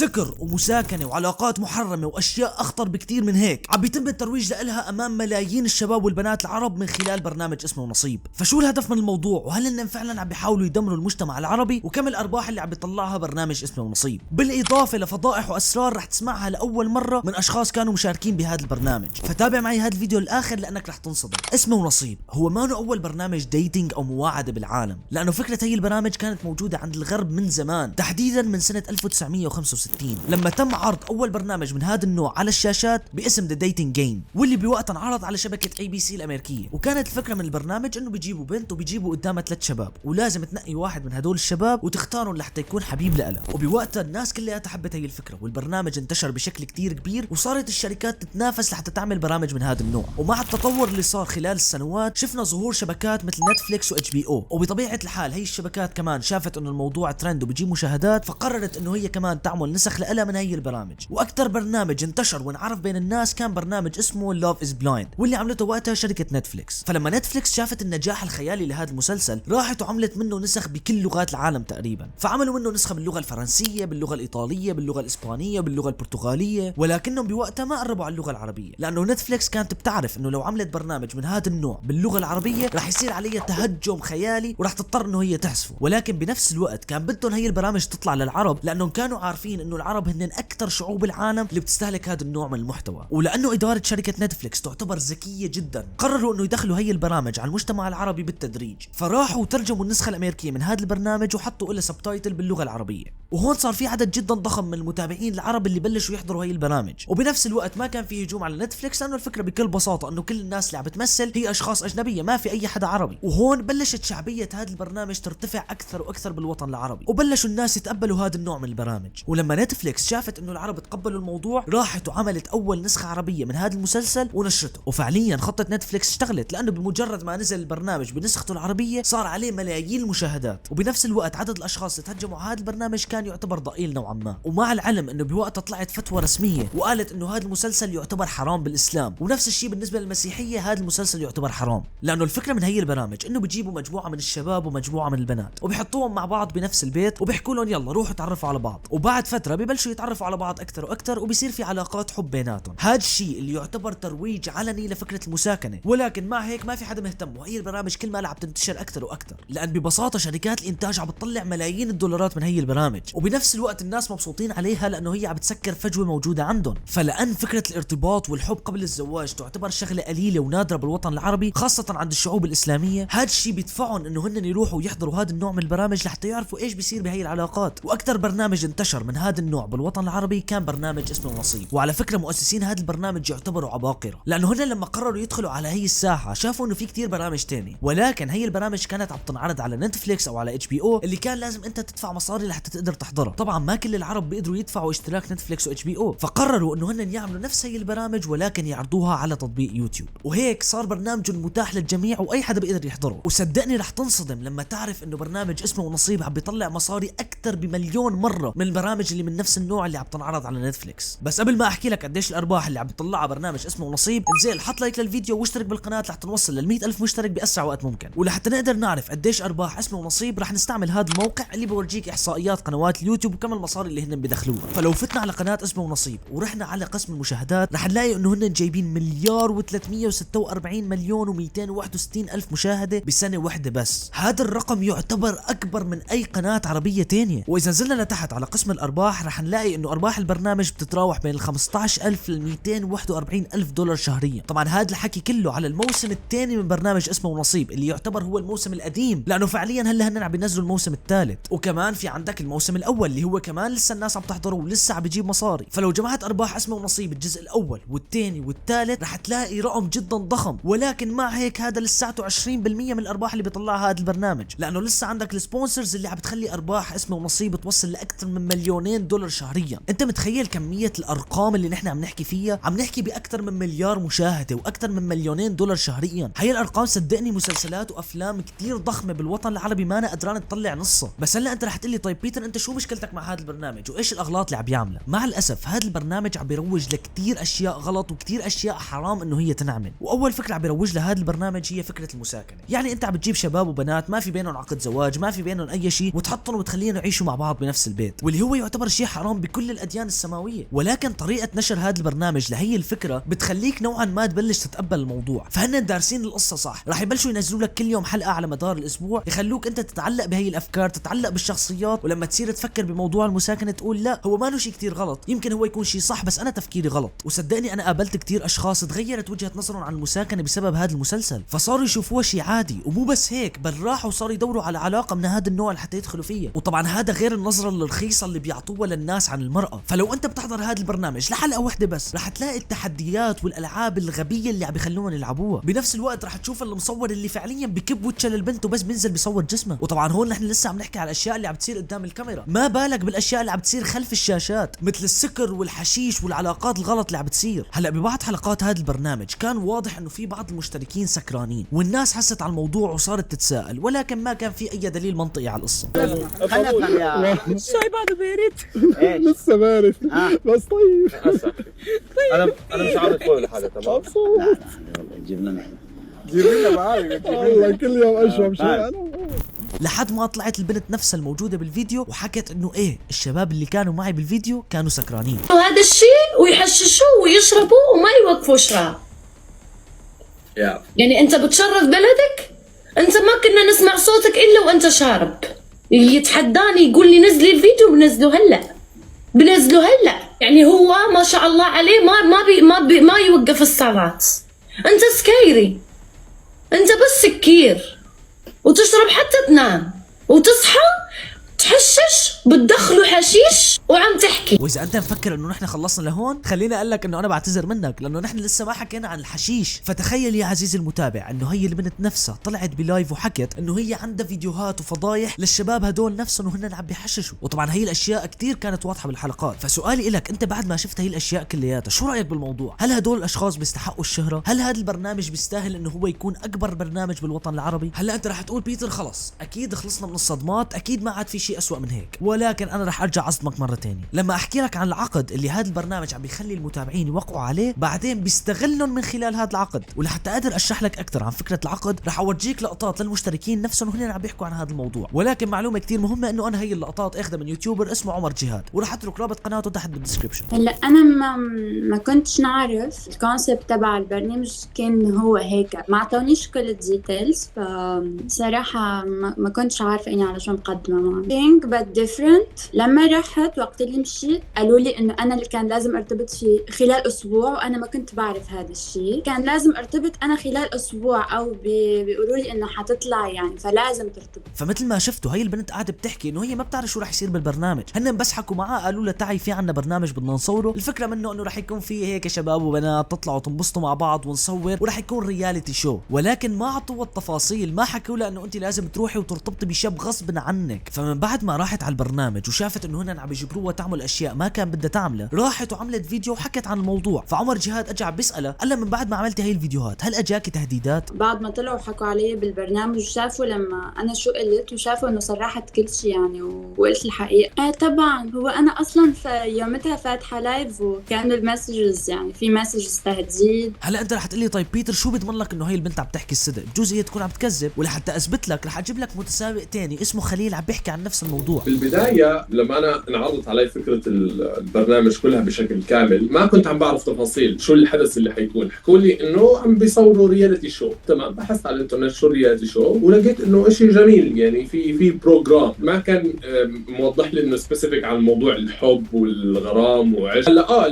سكر ومساكنة وعلاقات محرمة واشياء اخطر بكتير من هيك عم بيتم الترويج لها امام ملايين الشباب والبنات العرب من خلال برنامج اسمه نصيب. فشو الهدف من الموضوع؟ وهل انهم فعلا عم بيحاولوا يدمروا المجتمع العربي؟ وكم الارباح اللي عم بيطلعها برنامج اسمه نصيب؟ بالاضافة لفضائح واسرار رح تسمعها لاول مرة من اشخاص كانوا مشاركين بهذا البرنامج. فتابع معي هذا الفيديو للاخر لانك رح تنصدم. اسمه نصيب هو ما اول برنامج ديتينج او مواعدة بالعالم، لانه فكرة هي البرامج كانت موجودة عند الغرب من زمان، تحديدا من سنة 1965 لما تم عرض اول برنامج من هذا النوع على الشاشات باسم ذا ديتينج جيم، واللي بوقتها انعرض على شبكة ABC الامريكية. وكانت الفكرة من البرنامج انه بيجيبوا بنت وبيجيبوا قدامها 3 شباب، ولازم تنقي واحد من هدول الشباب وتختارهم لحتى يكون حبيب لها. وبوقتها الناس كلها حبت هي الفكرة، والبرنامج انتشر بشكل كتير كبير، وصارت الشركات تتنافس لحتى تعمل برامج من هذا النوع. ومع التطور اللي صار خلال السنوات شفنا ظهور شبكات مثل نتفليكس وHBO، وبطبيعة الحال هي الشبكات كمان شافت انه الموضوع ترند وبيجيب مشاهدات، فقررت انه هي كمان تعمل نسخ لها من هي البرامج. واكثر برنامج انتشر وانعرف بين الناس كان برنامج اسمه لاف از بلايند، واللي عملته وقتها شركة نتفليكس. فلما نتفليكس شافت النجاح الخيالي لهذا المسلسل راحت وعملت منه نسخ بكل لغات العالم تقريبا. فعملوا منه نسخة باللغة الفرنسية، باللغة الإيطالية، باللغة الإسبانية، باللغة البرتغالية، ولكنهم بوقتها ما قربوا على اللغة العربية، لأنه نتفليكس كانت بتعرف إنه لو عملت برنامج من هذا النوع باللغة العربية راح يصير عليها تهجم خيالي وراح تضطر إنه هي تحذفه. ولكن بنفس الوقت كان بدهم هي البرامج تطلع للعرب، لأنهم كانوا عارفين إنه العرب هن أكثر شعوب العالم اللي بتستهلك هذا النوع من المحتوى. ولأنه إدارة شركة نتفليكس تعتبر ذكية جدا، قرروا إنه يدخلوا هي البرامج على المجتمع العربي بالتدريج. فراحوا وترجموا النسخة الأمريكية من هذا البرنامج وحطوا له سبتايتل باللغة العربية. وهون صار في عدد جدا ضخم من المتابعين العرب اللي بلشوا يحضروا هي البرامج. وبنفس الوقت ما كان في هجوم على نتفليكس، لأنه الفكرة بكل بساطة إنه كل الناس اللي عم بتمثل هي أشخاص أجنبية، ما في أي حدا عربي. وهون بلشت شعبية هذا البرنامج ترتفع أكثر وأكثر بالوطن العربي، وبلشوا الناس يتقبلوا هذا النوع من البرامج. ولما نتفليكس شافت إنه العرب تقبلوا الموضوع راحت وعملت أول نسخة عربية من هذا المسلسل ونشرته. وفعليا خطة نتفليكس اشتغلت، لأنه بمجرد ما نزل البرنامج بنسخته العربية صار عليه ملايين المشاهدات. وبنفس الوقت عدد الأشخاص اللي تهجموا على هذا البرنامج كان يعتبر ضئيل نوعا ما. ومع العلم إنه بوقتها طلعت فتوى رسمية وقالت إنه هذا المسلسل يعتبر حرام بالإسلام، ونفس الشيء بالنسبة للمسيحية هذا المسلسل يعتبر حرام، لأنه الفكرة من هي البرامج إنه بيجيبوا مجموعة من الشباب ومجموعة من البنات وبيحطوهم مع بعض بنفس البيت وبيحكوا لهم يلا روحوا تعرفوا على بعض. وبعد فترة ببلشوا يتعرفوا على بعض أكثر وأكثر وبيصير في علاقات حب بيناتهم. هذا الشيء اللي يعتبر ترويج علني لفكرة المساكنة، ولكن مع هيك ما في حدا مهتم، وهي البرامج كل ما عم تنتشر أكثر وأكثر، لأن ببساطة شركات الإنتاج عم بتطلع ملايين الدولارات من هي البرامج. وبنفس الوقت الناس مبسوطين عليها لأنه هي عم بتسكر فجوة موجودة عندهم. فلأن فكرة الارتباط والحب قبل الزواج تعتبر شغلة قليلة ونادرة بالوطن العربي خاصة عند الشعوب الإسلامية، هذا الشيء بيدفعهم إنه هن يروحوا يحضروا هذا النوع من البرامج لحتى يعرفوا إيش بيصير بهي العلاقات. وأكثر برنامج انتشر من هذا النوع بالوطن العربي كان برنامج اسمه نصيب. وعلى فكرة مؤسسين هذا البرنامج يعتبروا عباقرة، لأنه هن لما قرروا يدخلوا على هي الساحة شافوا إنه في كتير برامج تاني، ولكن هي البرامج كانت عم تنعرض على نتفليكس أو على HBO اللي كان لازم أنت تدفع مصاري لحتى تقدر تحضرها. طبعا ما كل العرب بيقدروا يدفعوا اشتراك نتفليكس وHBO، فقرروا إنه هن يعملوا نفس هي البرامج ولكن يعرضوها على تطبيق يوتيوب. وهيك صار برنامج متاح للجميع واي حدا بيقدر يحضره. وصدقني رح تنصدم لما تعرف انه برنامج اسمه نصيب عم بيطلع مصاري اكثر بمليون مره من البرامج اللي من نفس النوع اللي عم تنعرض على نتفليكس. بس قبل ما احكي لك قديش الارباح اللي عم بيطلعها برنامج اسمه نصيب، انزل حط لايك للفيديو واشترك بالقناه لحتى نوصل لل100,000 مشترك باسرع وقت ممكن. ولحتى نقدر نعرف قديش ارباح اسمه نصيب رح نستعمل هذا الموقع اللي بورجيك احصائيات قنوات اليوتيوب وكم المصاري اللي هن بدخلوها. فلو فتنا على قناه اسمه نصيب ورحنا على قسم المشاهدات رح نلاقي انه هن جايبين مليار و346 مليون و261 ألف مشاهدة بسنة واحدة بس. هذا الرقم يعتبر أكبر من أي قناة عربية تانية. وإذا نزلنا لتحت على قسم الأرباح رح نلاقي إنه أرباح البرنامج بتتراوح بين ال15,000 ل241 ألف دولار شهريا. طبعا هذا الحكي كله على الموسم الثاني من برنامج اسمه نصيب اللي يعتبر هو الموسم القديم، لأنه فعليا هلا هن عم بينزلوا الموسم الثالث. وكمان في عندك الموسم الأول اللي هو كمان لسه الناس عم تحضره ولسه عم بيجيب مصاري. فلو جمعت أرباح اسمه نصيب الجزء الأول والثاني والثالث رح تلاقي رقم جدا ضخم. ولكن مع هيك هذا لساته 20% من الارباح اللي بيطلعها هذا البرنامج، لانه لسه عندك السبونسرز اللي عم بتخلي ارباح اسمه نصيب توصل لاكثر من مليونين دولار شهريا. انت متخيل كميه الارقام اللي نحن عم نحكي فيها؟ عم نحكي باكثر من مليار مشاهده واكثر من مليونين دولار شهريا. هي الارقام صدقني مسلسلات وافلام كتير ضخمه بالوطن العربي ما أنا قدران تطلع نصها. بس هلا انت رح تقول لي طيب بيتر انت شو مشكلتك مع هذا البرنامج وايش الاغلاط اللي عم بيعملها؟ مع الاسف هذا البرنامج عم بيروج لكتير اشياء غلط وكتير اشياء حرام انه هي تنعمل. واول فكره عم بيروج لهذا البرنامج هي فكره المساكنه. يعني انت عم بتجيب شباب وبنات ما في بينهم عقد زواج، ما في بينهم اي شيء، وتحطهم وتخليهم يعيشوا مع بعض بنفس البيت، واللي هو يعتبر شيء حرام بكل الاديان السماويه، ولكن طريقه نشر هذا البرنامج لهي الفكره بتخليك نوعا ما تبلش تتقبل الموضوع. فهن دارسين القصه صح، راح يبلشوا ينزلوا لك كل يوم حلقه على مدار الاسبوع، يخلوك انت تتعلق بهي الافكار، تتعلق بالشخصيات، ولما تصير تفكر بموضوع المساكنه تقول لا هو ما له شيء كثير غلط، يمكن هو يكون شيء صح بس انا تفكيري غلط. وصدقني انا قابلت كثير اشخاص تغيرت وجهه نظرهم عن المساكنه بسبب هذا المسلسل، فصاروا يشوفوها شيء عادي. ومو بس هيك، بل راحوا صاروا يدوروا على علاقه من هذا النوع لحتى يدخلوا فيها. وطبعا هذا غير النظره الرخيصه اللي بيعطوها للناس عن المراه. فلو انت بتحضر هذا البرنامج لحلقه واحده بس، رح تلاقي التحديات والالعاب الغبيه اللي عم بيخلوهم يلعبوها. بنفس الوقت رح تشوف المصور اللي فعليا بكب وجهه للبنت وبس بينزل بيصور جسمها. وطبعا هون نحن لسه عم نحكي على الاشياء اللي عم تصير قدام الكاميرا، ما بالك بالاشياء اللي عم تصير خلف الشاشات مثل السكر والحشيش والعلاقات الغلط اللي عم بتصير. هلا ببعض حلقات هذا البرنامج كان واضح انه في بعض المشتركين سكرانين، والناس حست على الموضوع وصارت تتساءل، ولكن ما كان في اي دليل منطقي على القصه. خلنا افهم يا الشاي بعده بارد. ايش؟ لسه بارد بس طيب. انا مش عارف اقول لحدا تمام. لا والله جيب لنا جيب لنا معاك والله كل يوم اشرب شيء انا. لحد ما طلعت البنت نفسها الموجوده بالفيديو وحكت انه ايه الشباب اللي كانوا معي بالفيديو كانوا سكرانين. وهذا الشيء ويحششوه ويشربوا وما يوقفوا شراب. يعني انت بتشرف بلدك؟ انت ما كنا نسمع صوتك الا وانت شارب. يتحداني يقول لي نزلي الفيديو، بنزله هلا. يعني هو ما شاء الله عليه ما يوقف الصلاة. انت سكيري، انت بس سكير وتشرب حتى تنام وتصحى تحشش بتدخلوا حشيش وعم تحكي. واذا انت مفكر انه نحن خلصنا لهون، خليني اقول لك انه انا بعتذر منك، لانه نحن لسه ما حكينا عن الحشيش. فتخيل يا عزيزي المتابع انه هي البنت نفسها طلعت بلايف وحكت انه هي عندها فيديوهات وفضايح للشباب هدول نفسهم وهن عم بيحششوا. وطبعا هي الاشياء كثير كانت واضحه بالحلقات. فسؤالي لك انت بعد ما شفت هي الاشياء كلياتها شو رايك بالموضوع؟ هل هدول الاشخاص بيستحقوا الشهره؟ هل هذا البرنامج بيستاهل انه هو يكون اكبر برنامج بالوطن العربي؟ هلا انت رح تقول بيتر خلص اكيد خلصنا من الصدمات، اكيد ما عاد في شيء اسوأ من هيك. ولكن انا رح ارجع اصدمك مره ثانيه لما احكي لك عن العقد اللي هذا البرنامج عم بيخلي المتابعين يوقعوا عليه، بعدين بيستغلهم من خلال هذا العقد. ولحتى اقدر اشرح لك اكثر عن فكره العقد رح اورجيك لقطات للمشتركين نفسهم وهن عم بيحكوا عن هذا الموضوع. ولكن معلومه كثير مهمه انه انا هي اللقطات اخذها من يوتيوبر اسمه عمر جهاد، وراح اترك رابط قناته تحت بالدسكربشن. هلا انا ما كنتش نعرف الكونسيبت تبع البرنامج، كان هو هيك ما اعطونيش كل الديتيلز، فصراحه ما كنتش عارفه اني على شو مقدمه معه. think but different. لما رحت وقت اللي مشيت قالوا لي انه انا اللي كان لازم ارتبط فيه خلال اسبوع، وانا ما كنت بعرف هذا الشيء. كان لازم ارتبط انا خلال اسبوع، او بيقولوا لي انه حتطلع يعني فلازم ترتبط. فمثل ما شفتوا هي البنت قاعده بتحكي انه هي ما بتعرف شو رح يصير بالبرنامج، هن بس حكوا معاه قالوا لها تعي في عنا برنامج بدنا نصوره، الفكره منه انه رح يكون في هيك شباب وبنات تطلعوا تنبسطوا مع بعض ونصور، ورح يكون رياليتي شو. ولكن ما اعطوها التفاصيل، ما حكوا لها انه انت لازم تروحي وترتبطي بشاب غصب عنك. فمن بعد ما راحت على البرنامج وشافت انه هن عم يجبروها تعمل اشياء ما كان بدها تعملها، راحت وعملت فيديو وحكت عن الموضوع. فعمر جهاد اجى بيسالها قال لها من بعد ما عملتي هي الفيديوهات هل اجاكي تهديدات؟ بعد ما طلعوا حكوا علي بالبرنامج وشافوا لما انا شو قلت، وشافوا انه صرحت كل شيء يعني وقلت الحقيقه. طبعا هو انا اصلا في يومتها فاتحه لايف وكانوا المسجز يعني في مسجز تهديد. هلا انت رح تقول لي طيب بيتر شو بضمن لك انه هي البنت عم تحكي الصدق؟ بجوز هي تكون عم تكذب، ولحتى اثبت لك رح اجيب لك متسابق تاني اسمه خليل عم بيحكي عن نفس الموضوع. بالبدايه لما انا انعرضت علي فكره البرنامج كلها بشكل كامل ما كنت عم بعرف تفاصيل شو الحدث اللي حيكون. حكوا لي انه عم بيصوروا رياليتي شو، تمام. بحثت على الانترنت شو رياليتي شو ولقيت انه شيء جميل، يعني في بروجرام ما كان موضح لي انه سبيسيفيك عن موضوع الحب والغرام وعشق. هلا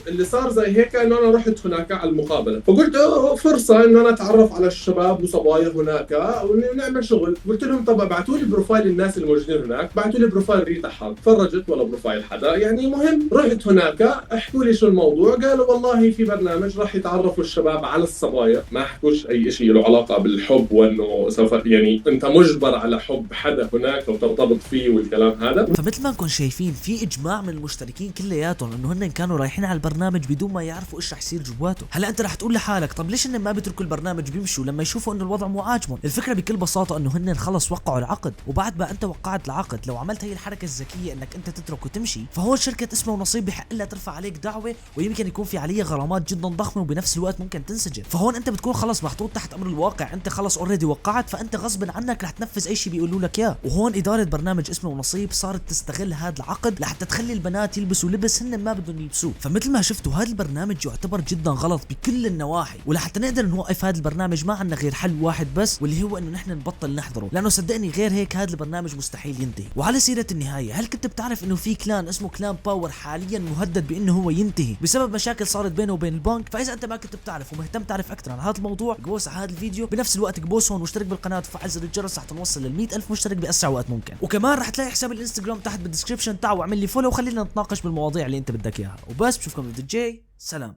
اللي صار زي هيك انه انا رحت هناك على المقابله، فقلت فرصه انه انا اتعرف على الشباب وصبايا هناك ونعمل شغل. قلت لهم طب ابعثوا لي بروفايل الناس الموجودين هناك، بعثوا لي بروفايل ريتا حظ، فرجت ولا بروفايل حدا يعني. مهم رحت هناك احكوا لي شو الموضوع، قالوا والله في برنامج راح يتعرفوا الشباب على الصبايا، ما حكوش اي شيء له علاقه بالحب وانه سوف يعني انت مجبر على حب حدا هناك وترتبط فيه والكلام هذا. فمثل ما نكون شايفين في اجماع من المشتركين كلياتهم انه هن كانوا رايحين على البرنامج بدون ما يعرفوا ايش رح يصير جواته. هلا انت رح تقول لحالك طب ليش هن ما بيتركوا البرنامج بيمشوا لما يشوفوا انه الوضع مو عاجبهم؟ الفكره بكل بساطه انه هن خلص وقعوا العقد، وبعد ما انت وقعت العقد العقد لو عملت هي الحركه الذكيه انك انت تترك وتمشي، فهون شركه اسمه ونصيب بحق لها ترفع عليك دعوه، ويمكن يكون في عليها غرامات جدا ضخمه، وبنفس الوقت ممكن تنسجن. فهون انت بتكون خلص محطوط تحت امر الواقع، انت خلص اوريدي وقعت، فانت غصبا عنك رح تنفذ اي شيء بيقولوا لك اياه. وهون اداره برنامج اسمه ونصيب صارت تستغل هذا العقد لحتى تخلي البنات يلبسوا لبس هن ما بدهم يلبسوه. فمثل ما شفتوا هذا البرنامج يعتبر جدا غلط بكل النواحي، ولحتى نقدر نوقف هذا البرنامج ما عندنا غير حل واحد بس، واللي هو انه نحن نبطل نحضره، لانه صدقني غير هيك هذا البرنامج مستحيل ينتهي. وعلى سيره النهايه، هل كنت بتعرف انه في كلان اسمه كلان باور حاليا مهدد بانه هو ينتهي بسبب مشاكل صارت بينه وبين البنك؟ فاذا انت ما كنت بتعرف ومهتم تعرف اكثر عن هذا الموضوع، قبوس على هذا الفيديو، بنفس الوقت قبوس هون واشترك بالقناه وفعل زر الجرس حتى نوصل لل 100,000 مشترك باسرع وقت ممكن. وكمان رح تلاقي حساب الانستغرام تحت بالدسكربشن تاعه، واعمل لي فولو وخلينا نتناقش بالمواضيع اللي انت بدك اياها. وبس بشوفكم الفيديو الجاي، سلام.